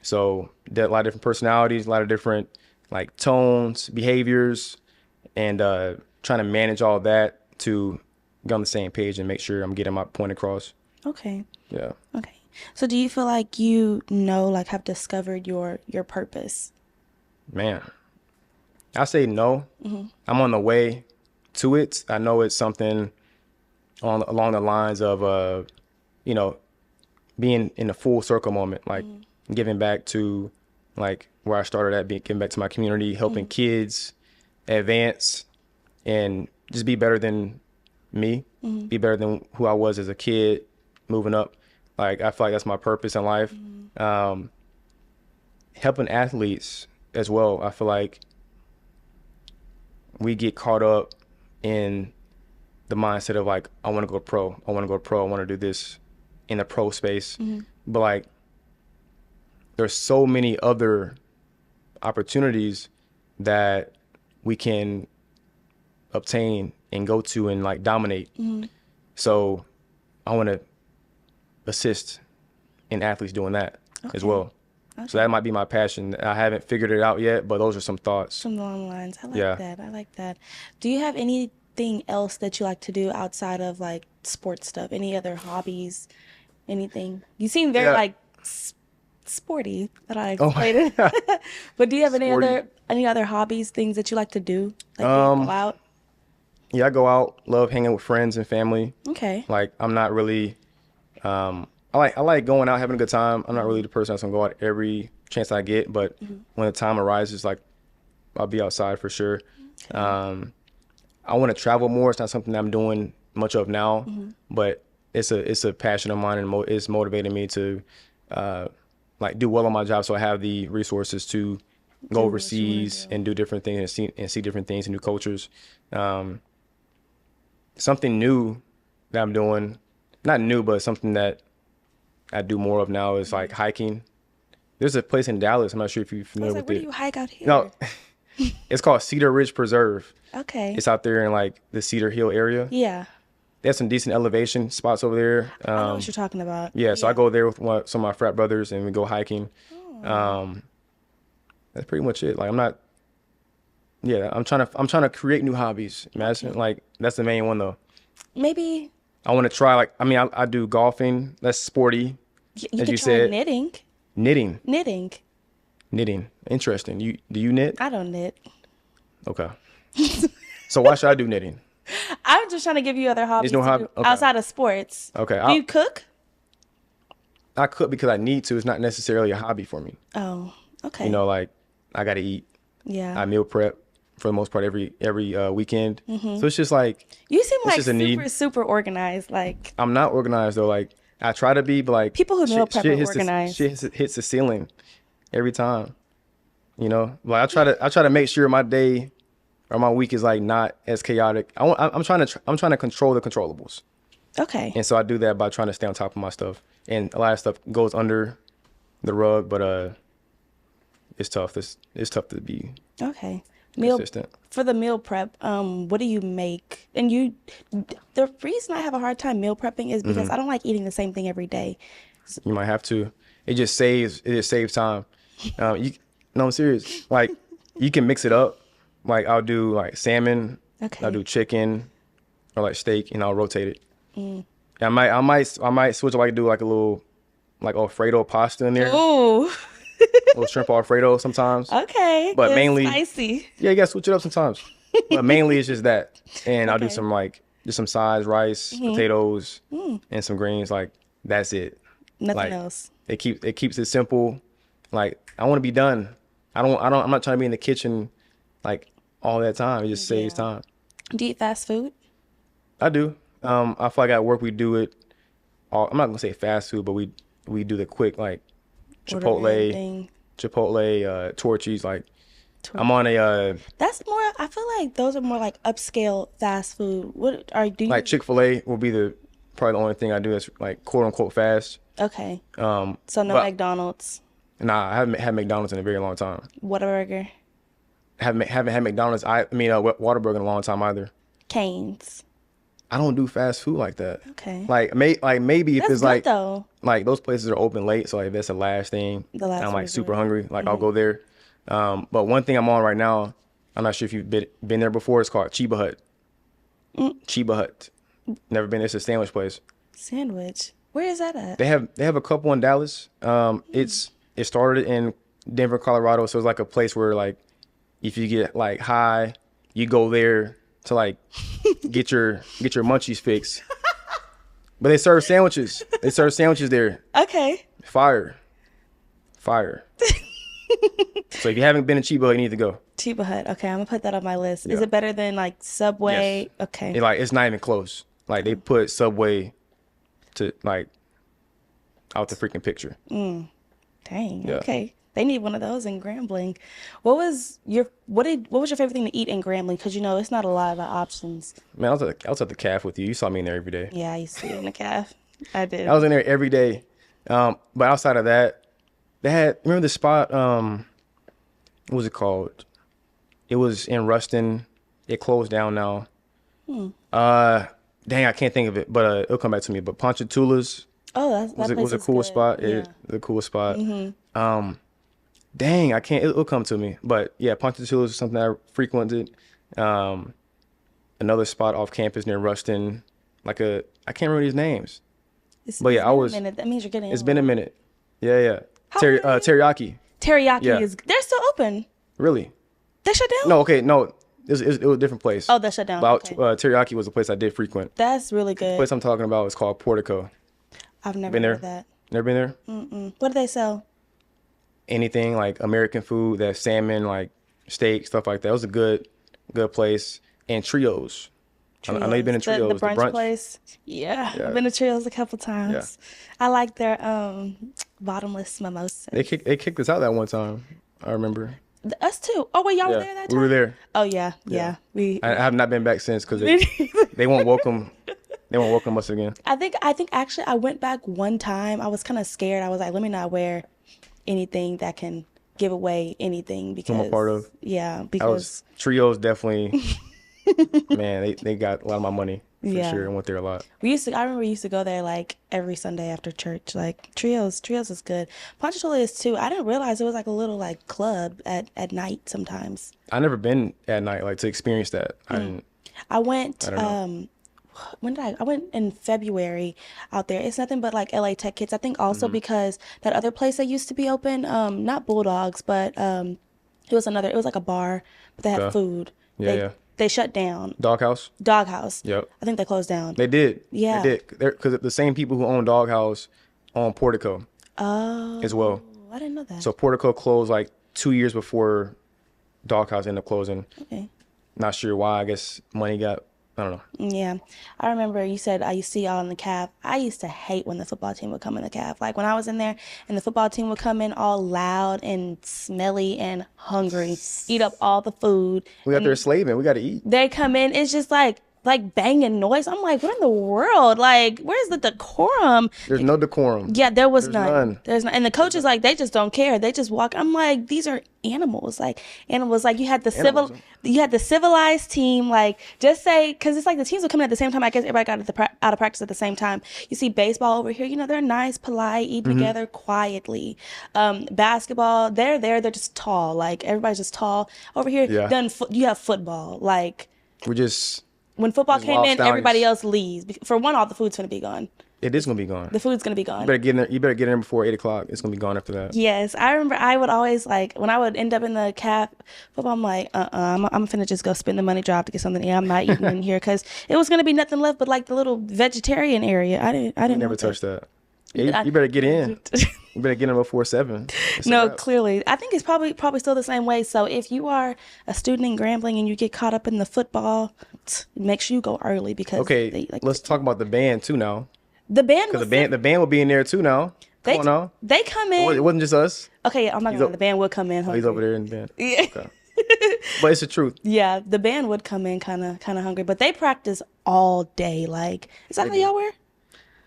So a lot of different personalities, a lot of different like tones, behaviors, and trying to manage all that to get on the same page and make sure I'm getting my point across. Okay. Yeah. Okay. So do you feel like like have discovered your purpose? Man, I say no. I'm on the way to it. I know it's something along the lines of, being in a full circle moment, like giving back to like where I started at, giving back to my community, helping kids advance and just be better than me, be better than who I was as a kid, moving up. Like, I feel like that's my purpose in life. Helping athletes as well. I feel like we get caught up in the mindset of like, I want to go pro. I want to go pro. I want to do this in the pro space. But like, there's so many other opportunities that we can obtain and go to and like dominate. So I want to assist in athletes doing that as well. So that might be my passion. I haven't figured it out yet, but those are some thoughts. Some long lines. I like that. I like that. Do you have anything else that you like to do outside of like sports stuff? Any other hobbies? Anything? You seem very like sporty that I explained. But do you have any other hobbies, things that you like to do? Like go out? Yeah, I go out, love hanging with friends and family. Okay. Like, I'm not really I like going out, having a good time. I'm not really the person that's gonna go out every chance I get, but when the time arises, like, I'll be outside for sure. I want to travel more. It's not something that I'm doing much of now, but it's a passion of mine, and it's motivating me to like do well on my job, so I have the resources to go overseas and do different things and see different things and new cultures. Something new that I'm doing, not new, but something that I do more of now is like hiking. There's a place in Dallas. I'm not sure if you're familiar with it. Where do you hike out here? No, it's called Cedar Ridge Preserve. Okay. It's out there in like the Cedar Hill area. Yeah. They have some decent elevation spots over there. I know what you're talking about. Yeah, so I go there with some of my frat brothers and we go hiking. That's pretty much it. Like, I'm Yeah, I'm trying to create new hobbies. Imagine like that's the main one though. Maybe I want to try like I do golfing. That's sporty, you as could you try said. knitting. Knitting. Knitting. Knitting. Interesting. Do you knit? I don't knit. Okay. So why should I do knitting? I'm just trying to give you other hobbies no to hobby? do Okay. outside of sports. Okay. Do you cook? I cook because I need to. It's not necessarily a hobby for me. Oh, okay. You know, like I gotta eat. Yeah. I meal prep for the most part every weekend. So it's just like You seem like just a need. super organized. Like I'm not organized though. Like I try to be, but like people who meal prep are hits organized. hits the ceiling every time. You know, like I try to make sure my day or my week is like not as chaotic. I'm trying to control the controllables, Okay. and so I do that by trying to stay on top of my stuff. And a lot of stuff goes under the rug, but it's tough. It's tough to be Okay. Meal consistent. for the meal prep. What do you make? And the reason I have a hard time meal prepping is because I don't like eating the same thing every day. You might have to. It just saves time. No, I'm serious. Like you can mix it up. Like I'll do like salmon. Okay. I'll do chicken or like steak, and I'll rotate it. I might switch up. I could do like a little like Alfredo pasta in there, a Ooh. little shrimp Alfredo sometimes. Okay. But good, mainly- spicy. Yeah, you gotta switch it up sometimes. But mainly it's just that, and I'll do some like just some sides, rice, potatoes, and some greens. Like that's it. Nothing Like else. it keeps it simple. Like I want to be done. I'm not trying to be in the kitchen like all that time. It just saves time. Do you eat fast food? I do. I feel like at work we do it. I'm not gonna say fast food, but we do the quick like Order Chipotle, everything. Torchy's. Like I'm on a That's more. I feel like those are more like upscale fast food. What are do you like Chick-fil-A will be probably the only thing I do that's like quote unquote fast. Okay. So So no McDonald's. Nah, I haven't had McDonald's in a very long time. Whataburger. Haven't had McDonald's. Whataburger in a long time either. Cane's. I don't do fast food like that. Okay. Like maybe if That's it's good like though. like those places are open late, so like that's the last thing. The last and I'm like resort. super hungry. Like I'll go there. But one thing I'm on right now, I'm not sure if you've been there before. It's called Chiba Hut. Chiba Hut. Never been. It's a sandwich place. Sandwich. Where is that at? They have a couple in Dallas. It started in Denver, Colorado. So it's like a place where like if you get like high, you go there to like get your munchies fixed. But they serve sandwiches. They serve sandwiches there. Okay. Fire. So if you haven't been to Chiba, you need to go. Chiba Hut. Okay, I'm gonna put that on my list. Is Yeah. it better than like Subway? Yes. Okay. It's not even close. Like they put Subway to like out the freaking picture. Dang. Yeah. Okay. They need one of those in Grambling. What was your favorite thing to eat in Grambling? Because it's not a lot of options. Man, I was at the calf with you. You saw me in there every day. Yeah, I used to eat in the calf. I did. I was in there every day. But outside of that, they had remember the spot, what was it called? It was in Ruston. It closed down now. Dang, I can't think of it, but it'll come back to me. But Ponchatoula's Oh, that place was a is cool good. spot. Yeah. The coolest spot. Dang, I can't. It'll come to me. But yeah, Ponchatoula's is something I frequented. Another spot off campus near Ruston, I can't remember these names. But yeah, It's I been was. a minute. That means you're getting It's old. been a minute. Yeah. How old are you? Teriyaki. Teriyaki Yeah. they're still open. Really? They shut down? No, okay, no. It was a different place. Oh, they shut down. But Okay. Teriyaki was a place I did frequent. That's really The good. place I'm talking about is called Portico. I've never Been heard there? of that. Never been there? What do they sell? Anything like American food, that salmon, like steak, stuff like that. It was a good place. And Trios. I know you've been to Trios. The brunch place. Yeah, I've been to Trios a couple times. I like their bottomless mimosas. They kicked us out that one time. I remember. Us too. Oh wait, y'all were Yeah, there that we time? were there. Oh yeah. I have not been back since because they won't welcome. They won't welcome us again. I think actually I went back one time. I was kind of scared. I was like, let me not wear anything that can give away anything because I'm a part of. Yeah, I because was Trios definitely. Man, they got a lot of my money for Yeah. sure. I went there a lot. I remember we used to go there like every Sunday after church. Like Trios is good. Ponchatoula is too. I didn't realize it was like a little like club at night sometimes. I never been at night like to experience that. I didn't. I went I don't know. when did I went in February out there. It's nothing but like LA Tech kids. I think also because that other place that used to be open, not Bulldogs, but it was like a bar, but they had Okay. food. Yeah, they yeah. they shut down. Doghouse. Doghouse. Yep. I think they closed down. They did. Yeah. They did. Because the same people who own Doghouse own Portico Oh, as well. I didn't know that. So Portico closed like 2 years before Doghouse ended up closing. Okay. Not sure why. I guess money got. I don't know. Yeah. I remember you said I used to see y'all in the caf. I used to hate when the football team would come in the caf. Like when I was in there and the football team would come in all loud and smelly and hungry, eat up all the food. We got there slaving. We got to eat. They come in, it's just like banging noise. I'm like, what in the world? Like, where's the decorum? There's no decorum. Yeah, there was There's none. none. There's none. And the coaches, like, they just don't care. They just walk. I'm like, these are animals. Like, animals. Like, you had the Animals. you had the civilized team. Like, just say, because it's like the teams were coming at the same time. I guess everybody got out of practice at the same time. You see baseball over here. You know, they're nice, polite, eating Mm-hmm. together quietly. Basketball, they're there. They're just tall. Like, everybody's just tall. Over here, Yeah. you have football. Like, We just. when football These came wild in, everybody stallions. else leaves. For one, all the food's gonna be gone. It is gonna be gone. The food's gonna be gone. You better get in there. You better get in there before 8 o'clock. It's gonna be gone after that. Yes, I remember I would always like when I would end up in the caf football. I'm like, I'm finna just go spend the money drop to get something. Yeah, I'm not eating in here because it was gonna be nothing left but like the little vegetarian area. I didn't Never want that. touch that. Yeah, you better get in. You better get in before 7. It's a No, wrap. clearly, I think it's probably still the same way. So if you are a student in Grambling and you get caught up in the football, make sure you go early because Okay, they, like, let's talk about the band too now. the band Because was the band will be in there too now. they Come on now. they come It in. wasn't just us. Okay, I'm not gonna lie, up- the band would come in. He's Hungry. over there in the band. Yeah. Okay. But it's the truth. Yeah, the band would come in kind of hungry, but they practice all day. Like, is that how y'all were?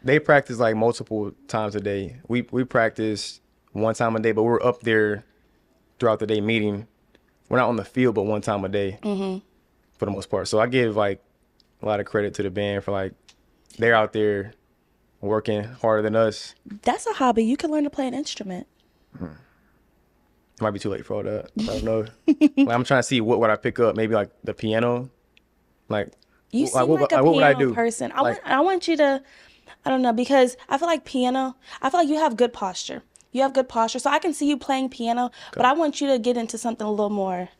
They practice like multiple times a day. We practice one time a day, but we're up there throughout the day meeting. We're not on the field, but one time a day for the most part. So I give like a lot of credit to the band for like they're out there working harder than us. That's a hobby. You can learn to play an instrument. It might be too late for all that. I don't know. Like, I'm trying to see what would I pick up. Maybe like the piano. Like You seem what like a would I piano do? person. Like- I want you to, I don't know, because I feel like piano, I feel like you have good posture. You have good posture. So I can see you playing piano, but I want you to get into something a little more,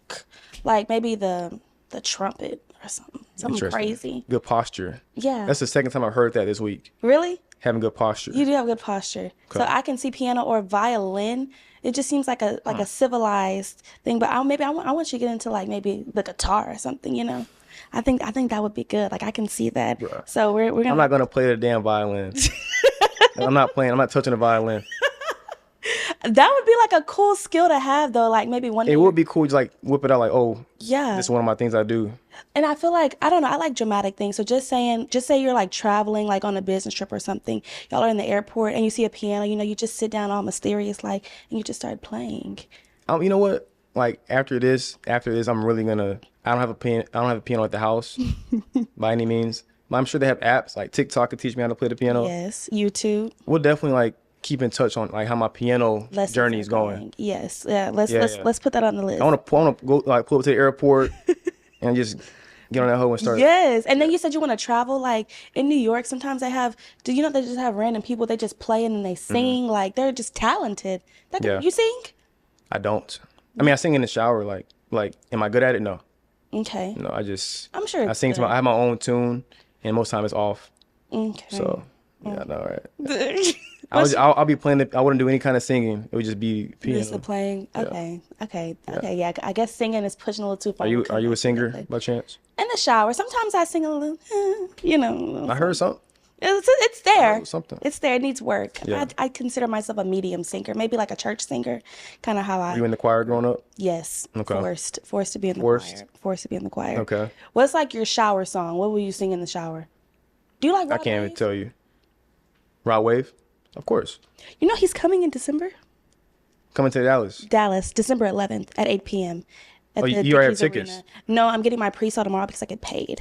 like maybe the trumpet or something Interesting. crazy. Good posture. Yeah. That's the second time I heard that this week. Really? Having good posture. You do have good posture. So Okay. I can see piano or violin. It just seems like a civilized thing. But I want you to get into like maybe the guitar or something. You know, I think that would be good. Like I can see that. Bruh. So we're gonna. I'm not gonna play the damn violin. I'm not touching the violin. That would be like a cool skill to have though. Like maybe one day. It would be cool to like whip it out like, oh, Yeah. this is one of my things I do. And I feel like, I don't know, I like dramatic things. So just say you're like traveling like on a business trip or something. Y'all are in the airport and you see a piano, you know, you just sit down all mysterious like and you just start playing. You know what? Like after this, I'm really gonna. I don't have a piano at the house by any means. But I'm sure they have apps like TikTok could teach me how to play the piano. Yes, YouTube. We'll definitely like keep in touch on like how my piano Lessons journey are is going. Yes. Yeah. Let's Yeah, let's yeah. let's put that on the list. I want to go like pull up to the airport and just get on that hoe and start. Yes. And then you said you want to travel like in New York. Sometimes they have. Do you know they just have random people? They just play and then they sing. Like they're just talented. Yeah. You sing? I don't. I mean, I sing in the shower. Like, am I good at it? No. Okay. No, I just. I'm sure I it's sing good. I have my own tune, and most time it's off. Okay. So, yeah, no, right. I'll be playing I wouldn't do any kind of singing. It would just be piano. Just the playing. Okay. Okay. Yeah. I guess singing is pushing a little too far. Are you a singer by chance? In the shower. Sometimes I sing a little, you know. a little I heard something. It's there. something. It's there. It needs work. Yeah. I consider myself a medium singer, maybe like a church singer, kind of how I. Were you in the choir growing up? Yes. Okay. Forced to be in the Forced? choir. Forced to be in the choir. Okay. What's like your shower song? What will you sing in the shower? Do you like? I Rod can't even Wave? tell you. Rod Wave? Of course. You know he's coming in December. Coming to Dallas. Dallas, December 11th at 8 p.m. at Oh, the you already have Dickies tickets? Arena. No, I'm getting my pre-sale tomorrow because I get paid.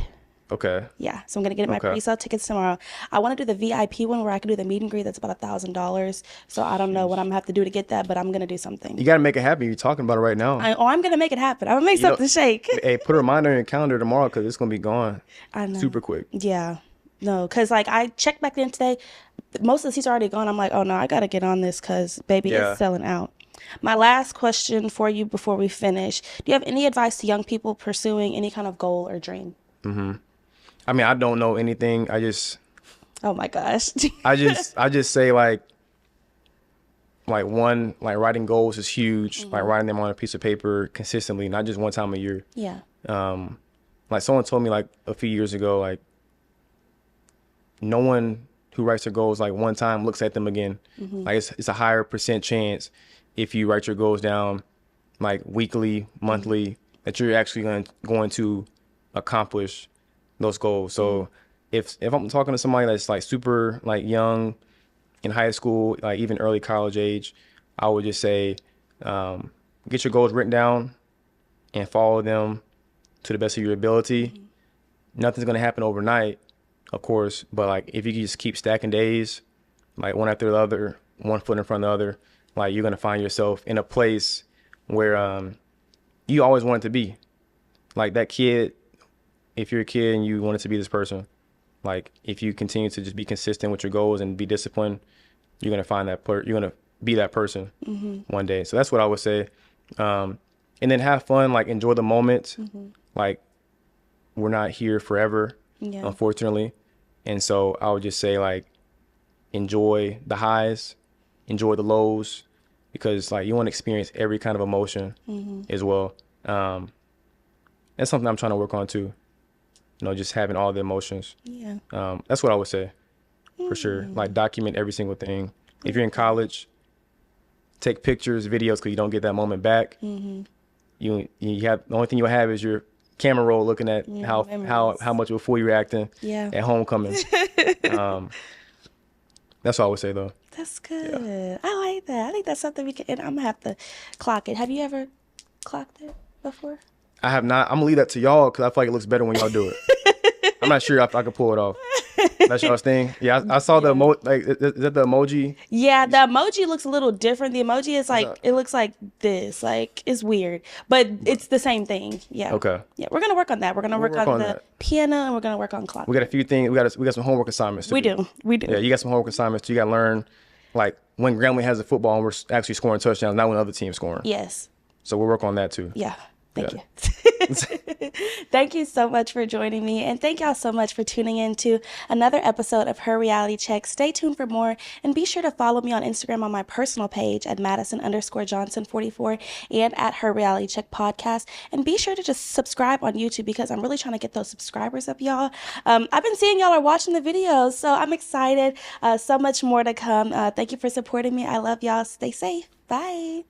Okay. Yeah, so I'm gonna get my Okay. pre-sale tickets tomorrow. I want to do the VIP one where I can do the meet and greet. That's about $1,000. So I don't know what I'm gonna have to do to get that, but I'm gonna do something. You got to make it happen. You're talking about it right now. I'm gonna make it happen. I'm gonna make You know- something shake. Hey, put a reminder in your calendar tomorrow because it's going to be gone I know. super quick. Yeah. No, because like I checked back in today, most of the seats are already gone. I'm like, oh no, I gotta get on this because baby, Yeah. it's selling out. My last question for you before we finish: do you have any advice to young people pursuing any kind of goal or dream? I mean, I don't know anything. Oh my gosh. I just say like one, like writing goals is huge. Like writing them on a piece of paper consistently, not just one time a year. Yeah. Like someone told me like a few years ago, like no one who writes their goals like one time looks at them again. Like it's a higher percent chance if you write your goals down like weekly, monthly, that you're actually going to accomplish those goals. So if I'm talking to somebody that's like super like young in high school, like even early college age, I would just say get your goals written down and follow them to the best of your ability. Nothing's gonna happen overnight, of course, but like if you can just keep stacking days, like one after the other, one foot in front of the other, like you're gonna find yourself in a place where you always wanted to be. Like that kid, if you're a kid and you wanted to be this person, like if you continue to just be consistent with your goals and be disciplined, you're gonna find you're gonna be that person one day. So that's what I would say. And then have fun, like enjoy the moment. Like we're not here forever, Yeah. unfortunately. And so I would just say like enjoy the highs, enjoy the lows, because like you want to experience every kind of emotion as well. That's something I'm trying to work on too. You know, just having all the emotions. Yeah. That's what I would say for sure. Like document every single thing. If you're in college, take pictures, videos, because you don't get that moment back. You have the only thing you have is your camera roll looking at how much of a fool you're acting at homecoming. That's all I would say though. That's good. I like that. I think that's something we can, and I'm gonna have to clock it. Have you ever clocked it before? I have not. I'm gonna leave that to y'all because I feel like it looks better when y'all do it. I'm not sure if I can pull it off. That's y'all's thing. Yeah, I saw the is that the emoji? Yeah, the emoji looks a little different. The emoji is like, it looks like this. Like, it's weird, but it's the same thing. Yeah. Okay. Yeah, we're gonna work on that. We're gonna work on the that. piano, and we're gonna work on clock. We got a few things. We got some homework assignments. We do. Yeah, you got some homework assignments. You got to learn, like when Grambling has the football and we're actually scoring touchdowns, not when other teams scoring. Yes. So we'll work on that too. Yeah. Thank Yeah. you. Thank you so much for joining me. And thank y'all so much for tuning in to another episode of Her Reality Check. Stay tuned for more. And be sure to follow me on Instagram on my personal page at Madison_Johnson44 and at Her Reality Check Podcast. And be sure to just subscribe on YouTube because I'm really trying to get those subscribers up, y'all. I've been seeing y'all are watching the videos, so I'm excited. So much more to come. Thank you for supporting me. I love y'all. Stay safe. Bye.